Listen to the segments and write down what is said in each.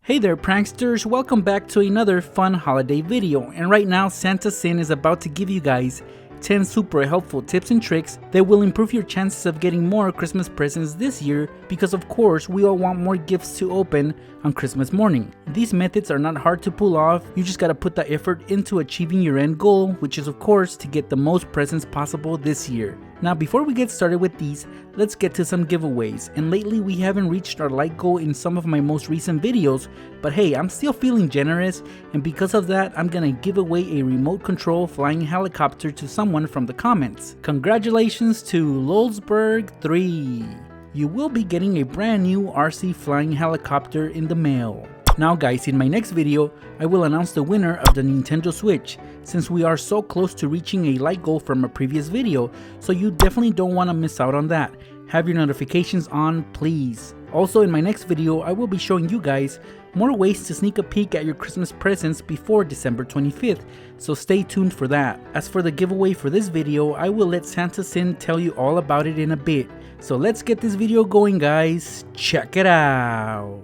Hey there pranksters, welcome back to another fun holiday video, and right now Santa Sin is about to give you guys 10 super helpful tips and tricks that will improve your chances of getting more Christmas presents this year, because of course we all want more gifts to open on Christmas morning. These methods are not hard to pull off, you just gotta put the effort into achieving your end goal, which is of course to get the most presents possible this year. Now before we get started with these, let's get to some giveaways, and lately we haven't reached our like goal in some of my most recent videos, but hey, I'm still feeling generous, and because of that I'm gonna give away a remote control flying helicopter to someone from the comments. Congratulations to Lolsberg3! You will be getting a brand new RC flying helicopter in the mail. Now guys, in my next video, I will announce the winner of the Nintendo Switch, since we are so close to reaching a like goal from a previous video, so you definitely don't want to miss out on that. Have your notifications on, please. Also in my next video, I will be showing you guys more ways to sneak a peek at your Christmas presents before December 25th, so stay tuned for that. As for the giveaway for this video, I will let Santa Sin tell you all about it in a bit. So let's get this video going guys, check it out!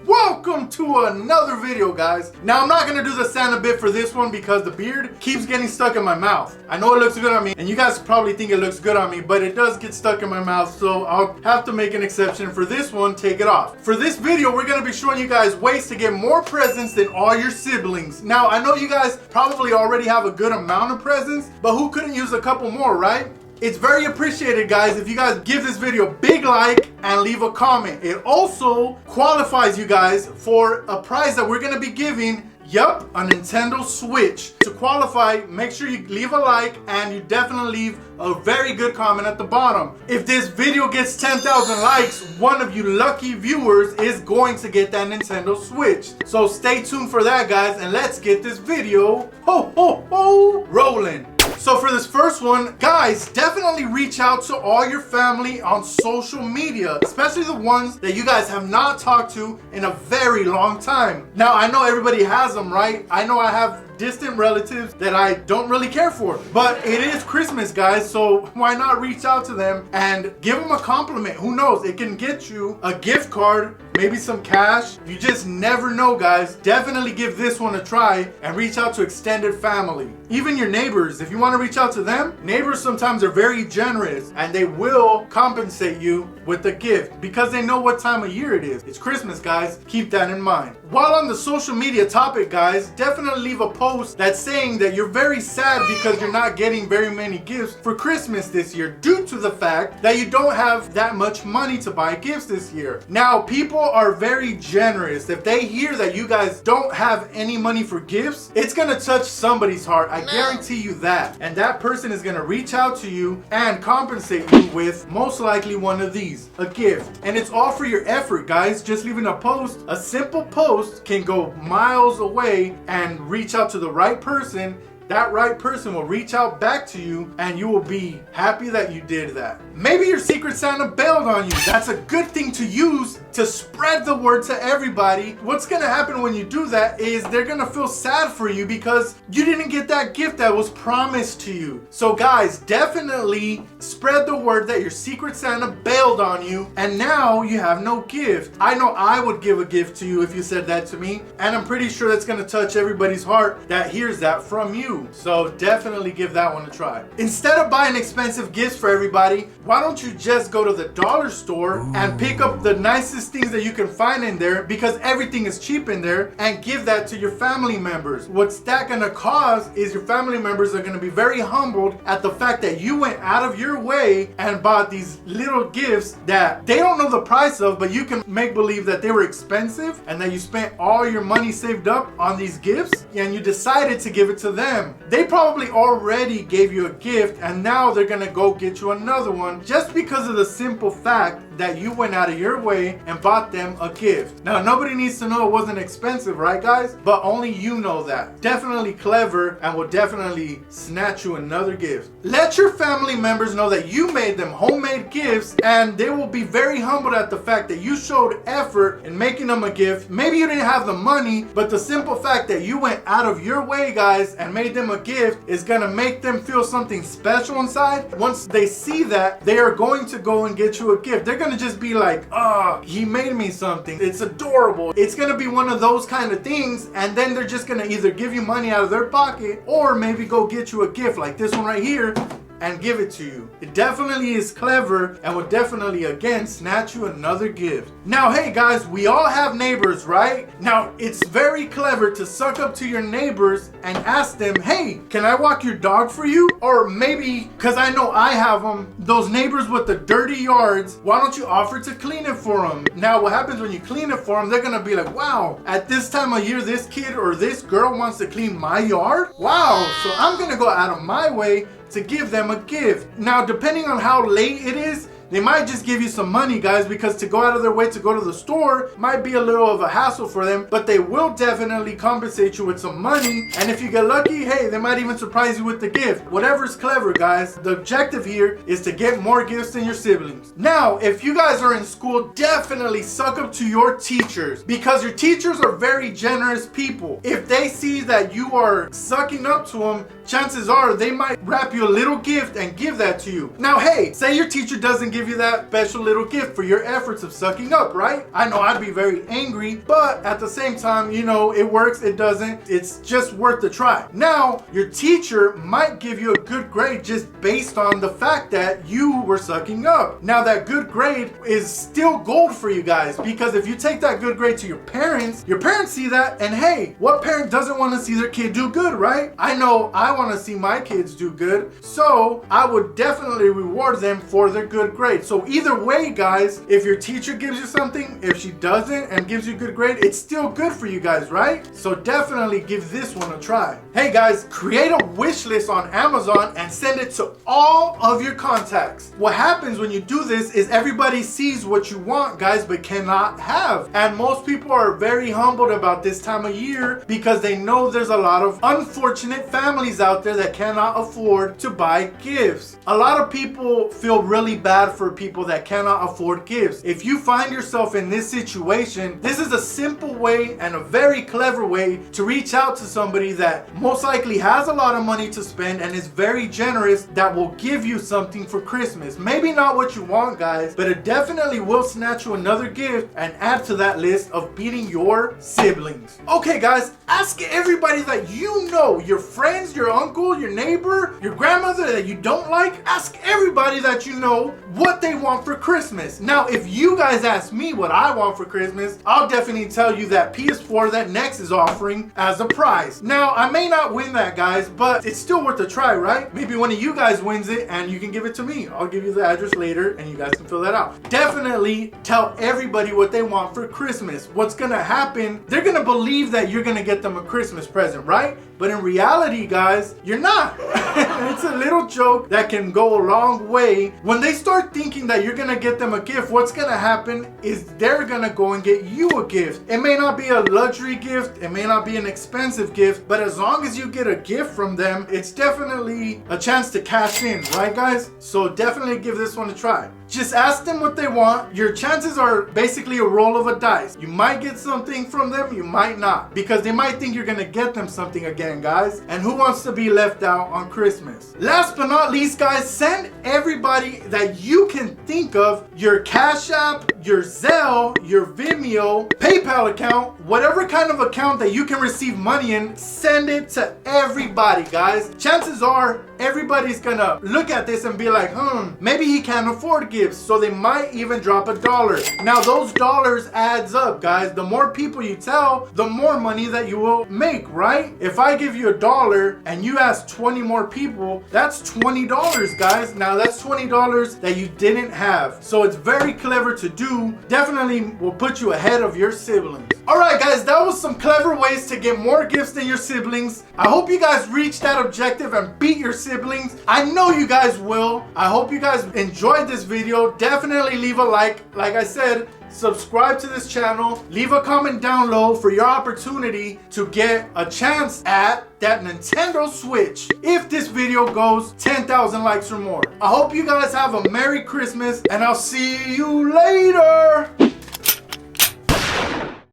Welcome to another video, guys. Now I'm not gonna do the Santa bit for this one because the beard keeps getting stuck in my mouth. I know it looks good on me, and you guys probably think it looks good on me, but it does get stuck in my mouth, so I'll have to make an exception for this one, take it off. For this video, we're gonna be showing you guys ways to get more presents than all your siblings. Now, I know you guys probably already have a good amount of presents, but who couldn't use a couple more, right? It's very appreciated, guys, if you guys give this video a big like and leave a comment. It also qualifies you guys for a prize that we're going to be giving. Yup, a Nintendo Switch. To qualify, make sure you leave a like and you definitely leave a very good comment at the bottom. If this video gets 10,000 likes, one of you lucky viewers is going to get that Nintendo Switch. So stay tuned for that, guys, and let's get this video rolling. So for this first one, guys, definitely reach out to all your family on social media, especially the ones that you guys have not talked to in a very long time. Now, I know everybody has them, right? I know I have distant relatives that I don't really care for, but it is Christmas, guys, so why not reach out to them and give them a compliment? Who knows, it can get you a gift card, maybe some cash. You just never know, guys. Definitely give this one a try and reach out to extended family, even your neighbors. If you want to reach out to them, neighbors sometimes are very generous and they will compensate you with a gift because they know what time of year it is. It's Christmas, guys. Keep that in mind. While on the social media topic, guys, definitely leave a post that's saying that you're very sad because you're not getting very many gifts for Christmas this year due to the fact that you don't have that much money to buy gifts this year. Now, people are very generous. If they hear that you guys don't have any money for gifts, it's gonna touch somebody's heart. I guarantee you that. And that person is gonna reach out to you and compensate you with most likely one of these, a gift. And it's all for your effort, guys. Just leaving a post, a simple post can go miles away and reach out to the right person. That right person will reach out back to you and you will be happy that you did that. Maybe your Secret Santa bailed on you. That's a good thing to use to spread the word to everybody. What's gonna happen when you do that is they're gonna feel sad for you because you didn't get that gift that was promised to you. So guys, definitely spread the word that your Secret Santa bailed on you and now you have no gift. I know I would give a gift to you if you said that to me, and I'm pretty sure that's gonna touch everybody's heart that hears that from you. So definitely give that one a try. Instead of buying expensive gifts for everybody, why don't you just go to the dollar store and pick up the nicest things that you can find in there, because everything is cheap in there, and give that to your family members. What's that gonna cause is your family members are gonna be very humbled at the fact that you went out of your way and bought these little gifts that they don't know the price of, but you can make believe that they were expensive and that you spent all your money saved up on these gifts and you decided to give it to them. They probably already gave you a gift and now they're gonna go get you another one just because of the simple fact that you went out of your way and bought them a gift. Now, nobody needs to know it wasn't expensive, right guys? But only you know that. Definitely clever and will definitely snatch you another gift. Let your family members know that you made them homemade gifts, and they will be very humbled at the fact that you showed effort in making them a gift. Maybe you didn't have the money, but the simple fact that you went out of your way, guys, and made them a gift is gonna make them feel something special inside. Once they see that, they are going to go and get you a gift. They're gonna just be like, oh, he made me something. It's adorable. It's gonna be one of those kind of things, and then they're just gonna either give you money out of their pocket or maybe go get you a gift like this one right here and give it to you. It definitely is clever and will definitely again snatch you another gift. Now, hey guys, we all have neighbors, right? Now, it's very clever to suck up to your neighbors and ask them, hey, can I walk your dog for you? Or maybe, because I know I have them, those neighbors with the dirty yards, why don't you offer to clean it for them? Now, what happens when you clean it for them, they're gonna be like, wow, at this time of year, this kid or this girl wants to clean my yard? Wow, so I'm gonna go out of my way to give them a gift. Now, depending on how late it is, they might just give you some money, guys, because to go out of their way to go to the store might be a little of a hassle for them, but they will definitely compensate you with some money. And if you get lucky, hey, they might even surprise you with the gift. Whatever's clever, guys. The objective here is to get more gifts than your siblings. Now, if you guys are in school, definitely suck up to your teachers, because your teachers are very generous people. If they see that you are sucking up to them, chances are they might wrap you a little gift and give that to you. Now, hey, say your teacher doesn't give you that special little gift for your efforts of sucking up, right? I know I'd be very angry, but at the same time, you know, it works, it doesn't. It's just worth the try. Now, your teacher might give you a good grade just based on the fact that you were sucking up. Now, that good grade is still gold for you guys, because if you take that good grade to your parents see that, and hey, what parent doesn't want to see their kid do good, right? I know I want to see my kids do good, so I would definitely reward them for their good grade. So either way, guys, if your teacher gives you something, if she doesn't and gives you a good grade, it's still good for you guys, right? So definitely give this one a try. Hey guys, create a wish list on Amazon and send it to all of your contacts. What happens when you do this is everybody sees what you want, guys, but cannot have. And most people are very humbled about this time of year because they know there's a lot of unfortunate families out there that cannot afford to buy gifts. A lot of people feel really bad for people that cannot afford gifts. If you find yourself in this situation, this is a simple way and a very clever way to reach out to somebody that most likely has a lot of money to spend and is very generous, that will give you something for Christmas. Maybe not what you want, guys, but it definitely will snatch you another gift and add to that list of beating your siblings. Okay guys, ask everybody that you know, your friends, your uncle, your neighbor, your grandmother that you don't like. Ask everybody that you know what they want for Christmas. Now, if you guys ask me what I want for Christmas, I'll definitely tell you that PS4 that Nex is offering as a prize. Now, I may not win that, guys, but it's still worth a try, right? Maybe one of you guys wins it and you can give it to me. I'll give you the address later and you guys can fill that out. Definitely tell everybody what they want for Christmas. What's gonna happen, they're gonna believe that you're gonna get them a Christmas present, right? But in reality, guys, you're not. It's a little joke that can go a long way. When they start thinking that you're gonna get them a gift, what's gonna happen is they're gonna go and get you a gift. It may not be a luxury gift, it may not be an expensive gift, but as long as you get a gift from them, it's definitely a chance to cash in, right guys? So definitely give this one a try. Just ask them what they want. Your chances are basically a roll of a dice. You might get something from them, you might not, because they might think you're gonna get them something again, guys. And who wants to be left out on Christmas? Last but not least, guys, send everybody that you can think of your Cash App, your Zelle, your Vimeo, PayPal account, whatever kind of account that you can receive money in, send it to everybody, guys. Chances are everybody's gonna look at this and be like, maybe he can't afford gifts, so they might even drop $1. Now those dollars adds up, guys. The more people you tell, the more money that you will make, right? If I give you $1 and you ask 20 more people, that's $20, guys. Now that's $20 that you didn't have. So it's very clever to do. Definitely will put you ahead of your siblings. Alright guys, that was some clever ways to get more gifts than your siblings. I hope you guys reach that objective and beat your siblings. I know you guys will. I hope you guys enjoyed this video. Definitely leave a like I said. Subscribe to this channel. Leave a comment down low for your opportunity to get a chance at that Nintendo Switch if this video goes 10,000 likes or more. I hope you guys have a Merry Christmas and I'll see you later.